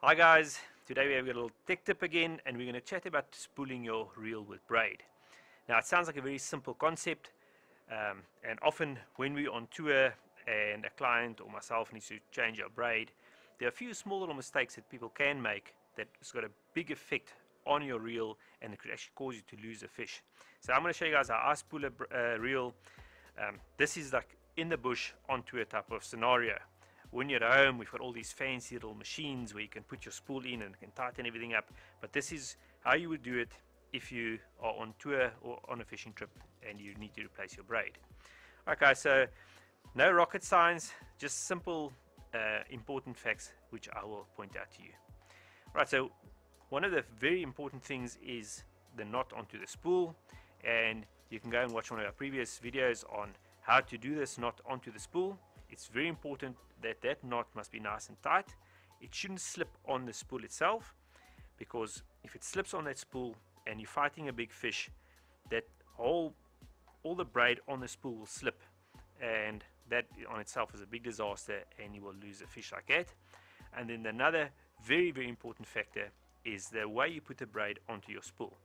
Hi guys, today we have a little tech tip again and we're going to chat about spooling your reel with braid. Now it sounds like a very simple concept and often when we're on tour and a client or myself needs to change our braid, there are a few small little mistakes that people can make that has got a big effect on your reel and it could actually cause you to lose a fish. So I'm going to show you guys how I spool a reel. This is like in the bush on tour type of scenario. When you're at home, we've got all these fancy little machines where you can put your spool in and can tighten everything up, but this is how you would do it if you are on tour or on a fishing trip and you need to replace your braid. Okay, so no rocket science, just simple important facts which I will point out to you. Right, so one of the very important things is the knot onto the spool, and you can go and watch one of our previous videos on how to do this knot onto the spool. It's very important that that knot must be nice and tight. It shouldn't slip on the spool itself, because if it slips on that spool and you're fighting a big fish, that all the braid on the spool will slip, and that on itself is a big disaster and you will lose a fish like that. And then another very important factor is the way you put the braid onto your spool.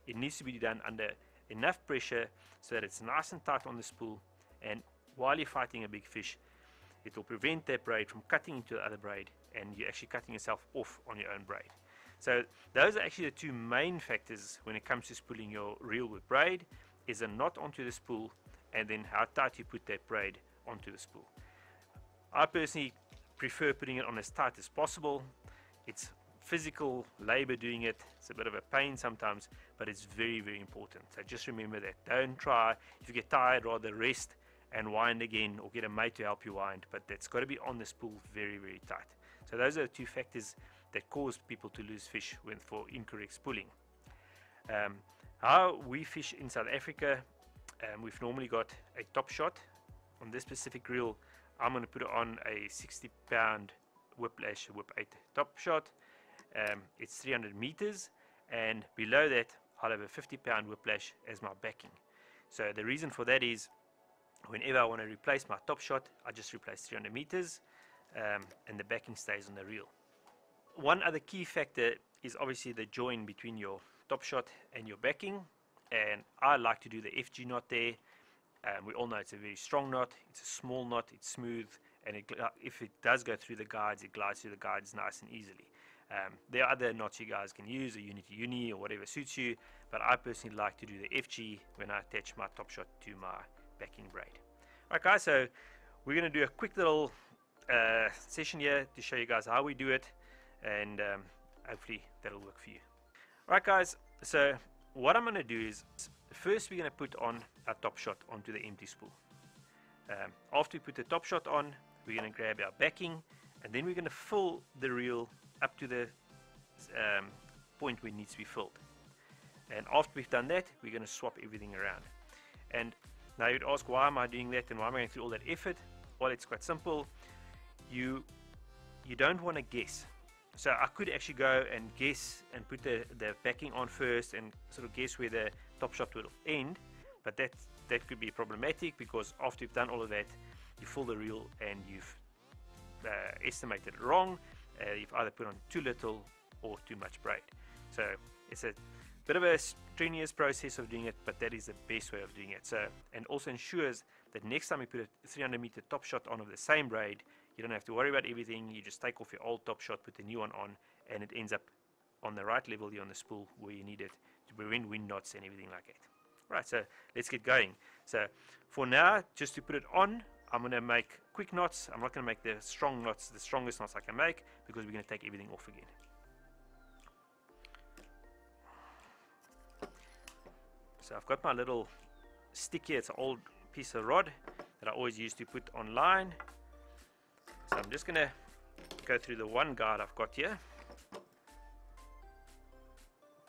It needs to be done under enough pressure so that it's nice and tight on the spool, and while you're fighting a big fish, it will prevent that braid from cutting into the other braid and you're actually cutting yourself off on your own braid. So those are actually the two main factors when it comes to spooling your reel with braid, is a knot onto the spool and then how tight you put that braid onto the spool. I personally prefer putting it on as tight as possible. It's physical labor doing it, it's a bit of a pain sometimes, but it's very important. So just remember that. Don't try, if you get tired, rather rest and wind again, or get a mate to help you wind, but that's got to be on the spool very tight. So those are the two factors that cause people to lose fish for incorrect spooling. How we fish in South Africa, we've normally got a top shot. On this specific reel, I'm going to put it on a 60-pound Whiplash Whip 8 top shot. It's 300 meters, and below that I'll have a 50-pound Whiplash as my backing. So the reason for that is whenever I want to replace my top shot, I just replace 300 meters and the backing stays on the reel. One other key factor is obviously the join between your top shot and your backing, and I like to do the FG knot there. We all know it's a very strong knot, it's a small knot, it's smooth, and if it does go through the guides, it glides through the guides nice and easily. There are other knots you guys can use, a uni to uni or whatever suits you, but I personally like to do the FG when I attach my top shot to my backing braid. Alright guys, so we're going to do a quick little session here to show you guys how we do it, and hopefully that'll work for you. Alright guys, so what I'm going to do is first we're going to put on our top shot onto the empty spool. After we put the top shot on, we're going to grab our backing, and then we're going to fill the reel up to the point where it needs to be filled. And after we've done that, we're going to swap everything around. And now you'd ask, why am I doing that and why am I going through all that effort? Well, it's quite simple. You don't want to guess. So I could actually go and guess and put the backing on first and sort of guess where the top shot will end, but that could be problematic, because after you've done all of that, you fill the reel and you've estimated it wrong. You've either put on too little or too much braid. So it's a bit of a strenuous process of doing it, but that is the best way of doing it. So, and also ensures that next time you put a 300 meter top shot on of the same braid, you don't have to worry about everything. You just take off your old top shot, put the new one on, and it ends up on the right level here on the spool where you need it to prevent wind knots and everything like that. Right, so let's get going. So for now, just to put it on, I'm going to make quick knots. I'm not going to make the strong knots, the strongest knots I can make, because we're going to take everything off again. So I've got my little stick here. It's an old piece of rod that I always used to put on line. So I'm just going to go through the one guide I've got here.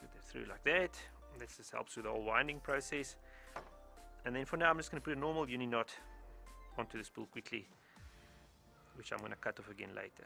Put it through like that. This just helps with the whole winding process. And then for now I'm just going to put a normal uni knot onto the spool quickly, which I'm going to cut off again later.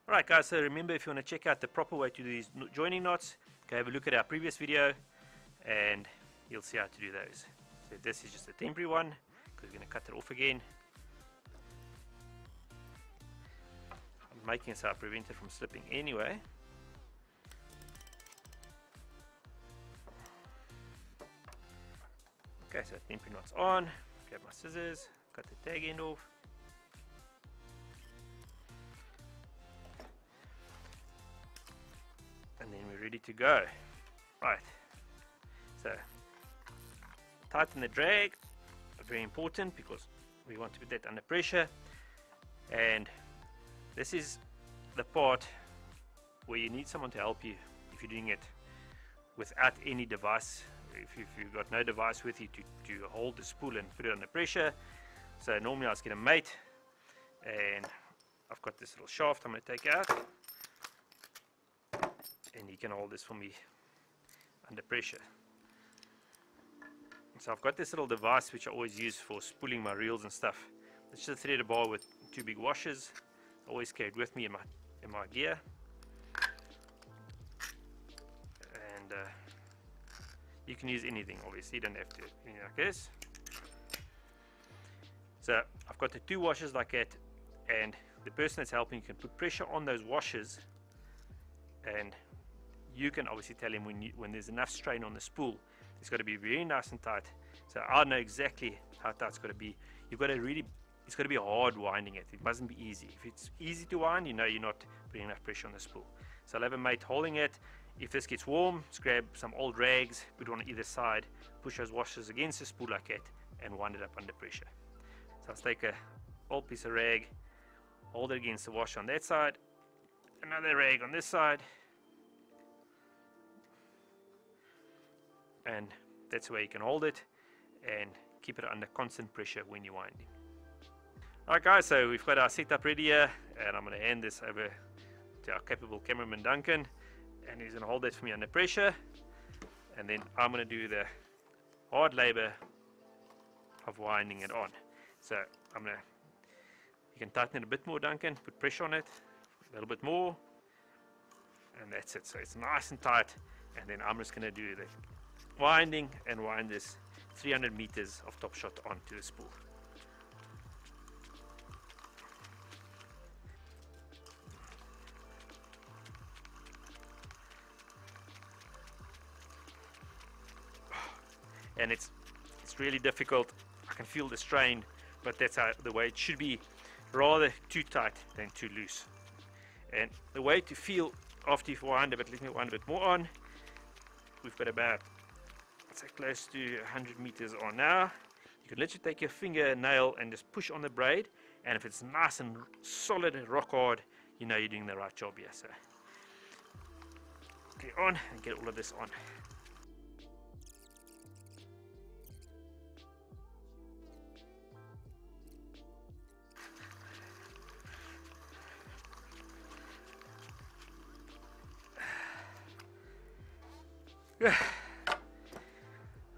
Alright guys, so remember, if you want to check out the proper way to do these joining knots, go have a look at our previous video and you'll see how to do those. So this is just a temporary one, because we're going to cut it off again. making it so I prevent it from slipping anyway. Okay, so temporary knot's on. Grab my scissors, cut the tag end off. And then we're ready to go. Right, so tighten the drag, very important because we want to put that under pressure. And this is the part where you need someone to help you if you're doing it without any device. If you've got no device with you to hold the spool and put it under pressure. So normally I just get a mate, and I've got this little shaft I'm going to take out, and he can hold this for me under pressure. So I've got this little device which I always use for spooling my reels and stuff. It's just a threaded bar with 2 big washers. I always carry it with me in my gear. And you can use anything, obviously, you don't have to anything like this. So I've got the 2 washers like that, and the person that's helping can put pressure on those washers, and you can obviously tell him when there's enough strain on the spool. It's got to be very nice and tight. So I know exactly how tight it's got to be. You've got to really, it's got to be hard winding it. It mustn't be easy. If it's easy to wind, you know you're not putting enough pressure on the spool. So I'll have a mate holding it. If this gets warm, just grab some old rags, put it on either side, push those washers against the spool like that, and wind it up under pressure. So I'll take a old piece of rag, hold it against the washer on that side, another rag on this side, and that's where you can hold it and keep it under constant pressure when you're winding. Alright guys, so we've got our setup ready here, and I'm going to hand this over to our capable cameraman Duncan, and he's going to hold that for me under pressure, and then I'm going to do the hard labor of winding it on. So you can tighten it a bit more, Duncan, put pressure on it a little bit more, and that's it. So it's nice and tight, and then I'm just going to do the winding and wind this 300 meters of top shot onto the spool. And it's really difficult. I can feel the strain, but that's the way it should be, rather too tight than too loose. And the way to feel after you've wound a bit, let me wind a bit more on. We've got about, let's say, close to 100 meters on now. You can literally take your fingernail and just push on the braid, and if it's nice and solid and rock hard, you know you're doing the right job here. So get on and get all of this on.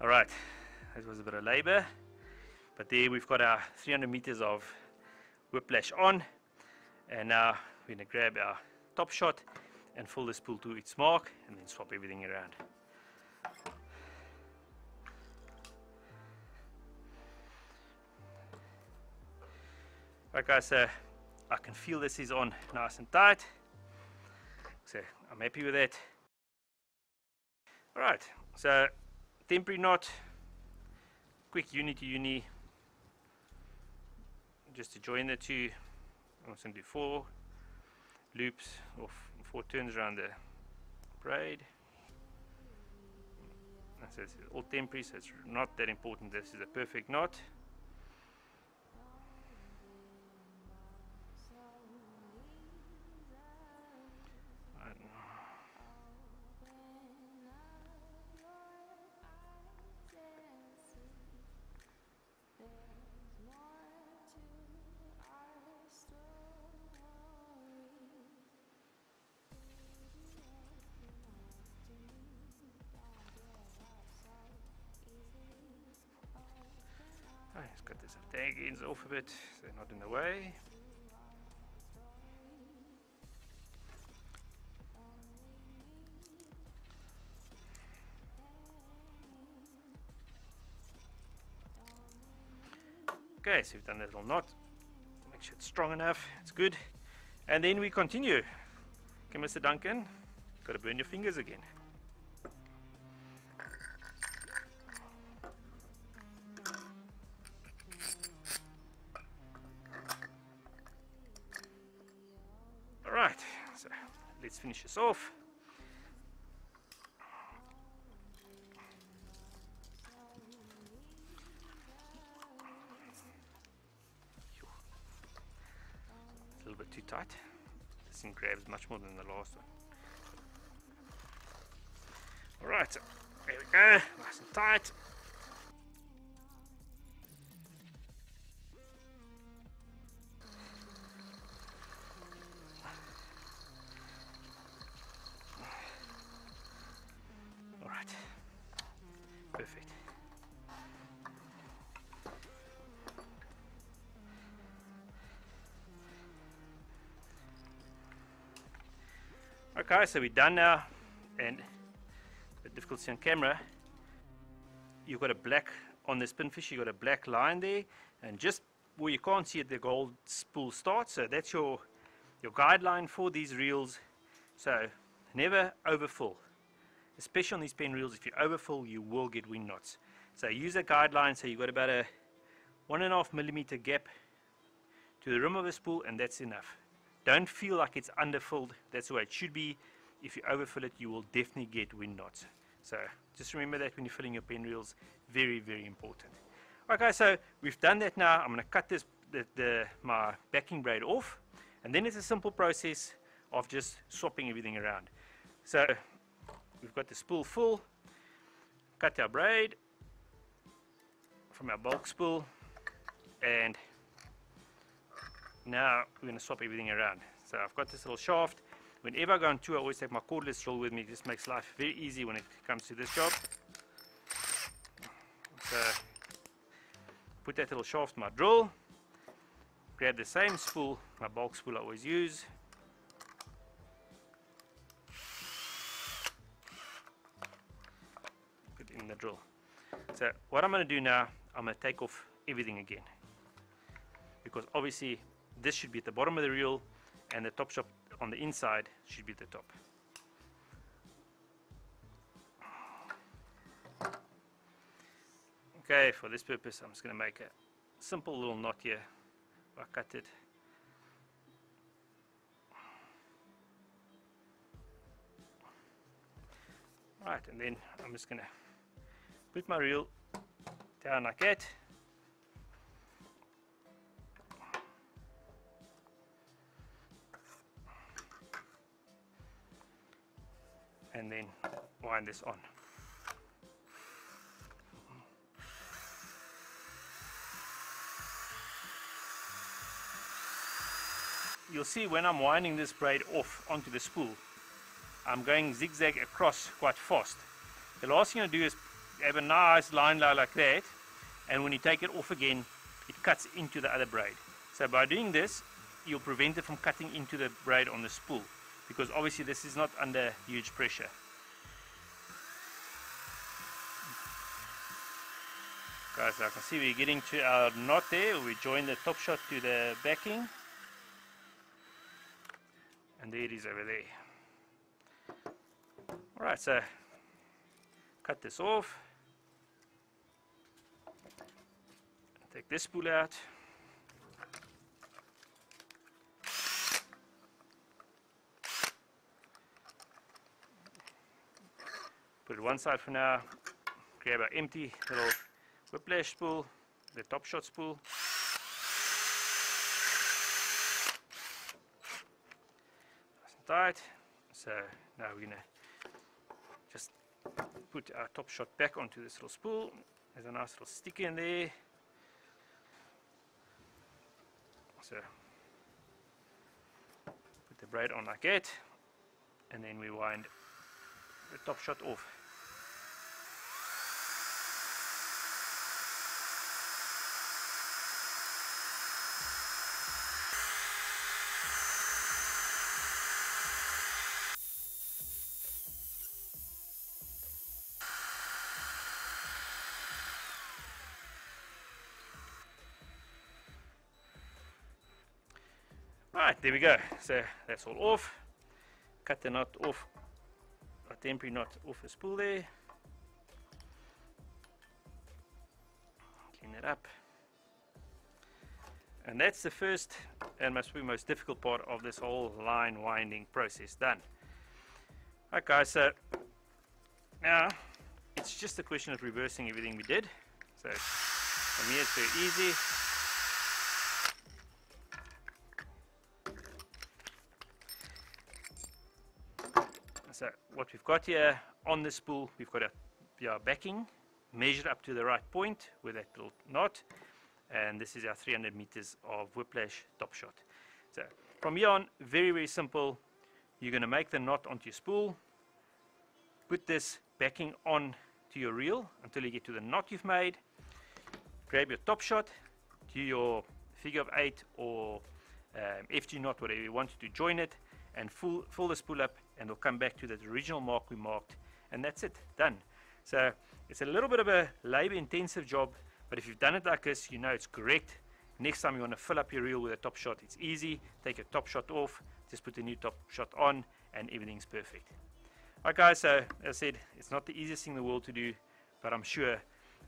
Alright, that was a bit of labor, but there we've got our 300 meters of whiplash on, and now we're going to grab our top shot and fill the spool to its mark, and then swap everything around. Alright guys, so I can feel this is on nice and tight, so I'm happy with that. Alright, so temporary knot, quick uni to uni, just to join the two. I'm going to do 4 loops or 4 turns around the braid. So it's all temporary, so it's not that important. This is a perfect knot. Let's cut this tag ends off a bit so they're not in the way. Okay, so we've done that little knot. Make sure it's strong enough, it's good. And then we continue. Okay, Mr. Duncan, got to burn your fingers again. Alright, so let's finish this off. A little bit too tight. This thing grabs much more than the last one. Alright, so there we go, nice and tight. Alright, perfect. Okay, so we're done now, and the difficulty on camera, you've got a black, on the spinfish, you've got a black line there, and just where you can't see it, the gold spool starts, so that's your guideline for these reels. So never overfill, especially on these pen reels. If you overfill, you will get wind knots. So use a guideline, so you've got about a 1.5 millimeter gap to the rim of a spool, and that's enough. Don't feel like it's underfilled. That's the way it should be. If you overfill it, you will definitely get wind knots. So just remember that when you're filling your pen reels. Very, very important. Okay, so we've done that now. I'm going to cut this my backing braid off, and then it's a simple process of just swapping everything around. So we've got the spool full. Cut our braid from our bulk spool, and now we're going to swap everything around. So I've got this little shaft. Whenever I go on tour, I always take my cordless drill with me. It just makes life very easy when it comes to this job. So put that little shaft in my drill. Grab the same spool, my bulk spool I always use. Put it in the drill. So what I'm going to do now, I'm going to take off everything again, because obviously this should be at the bottom of the reel, and the top shot on the inside should be at the top. Okay, for this purpose, I'm just going to make a simple little knot here. I cut it. Right, and then I'm just going to put my reel down like that. And then wind this on. You'll see when I'm winding this braid off onto the spool, I'm going zigzag across quite fast. The last thing I do is have a nice line like that, and when you take it off again, it cuts into the other braid. So by doing this, you'll prevent it from cutting into the braid on the spool, because obviously this is not under huge pressure. Guys, I can see we're getting to our knot there. We join the top shot to the backing, and there it is over there. Alright, so cut this off, take this spool out, put it one side for now, grab our empty little whiplash spool, the top shot spool, nice and tight. So now we're going to just put our top shot back onto this little spool. There's a nice little sticker in there. So put the braid on like that, and then we wind the top shot off. Alright, there we go. So that's all off. Cut the knot off, a temporary knot off the spool there. Clean it up. And that's the first and most difficult part of this whole line winding process done. Alright guys, so now it's just a question of reversing everything we did. So from here it's very easy. So what we've got here on the spool, we've got our backing measured up to the right point with that little knot, and this is our 300 meters of whiplash top shot. So from here on, very, very simple. You're going to make the knot onto your spool, put this backing on to your reel until you get to the knot you've made, grab your top shot, do your figure of 8 or FG knot, whatever you want to join it, and fill the spool up, and we'll come back to that original mark we marked, and that's it, done. So it's a little bit of a labor intensive job, but if you've done it like this, you know it's correct. Next time you want to fill up your reel with a top shot, it's easy. Take your top shot off, just put the new top shot on, and everything's perfect. Alright guys, so as I said, it's not the easiest thing in the world to do, but I'm sure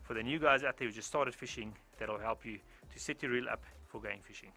for the new guys out there who just started fishing, that'll help you to set your reel up for going fishing.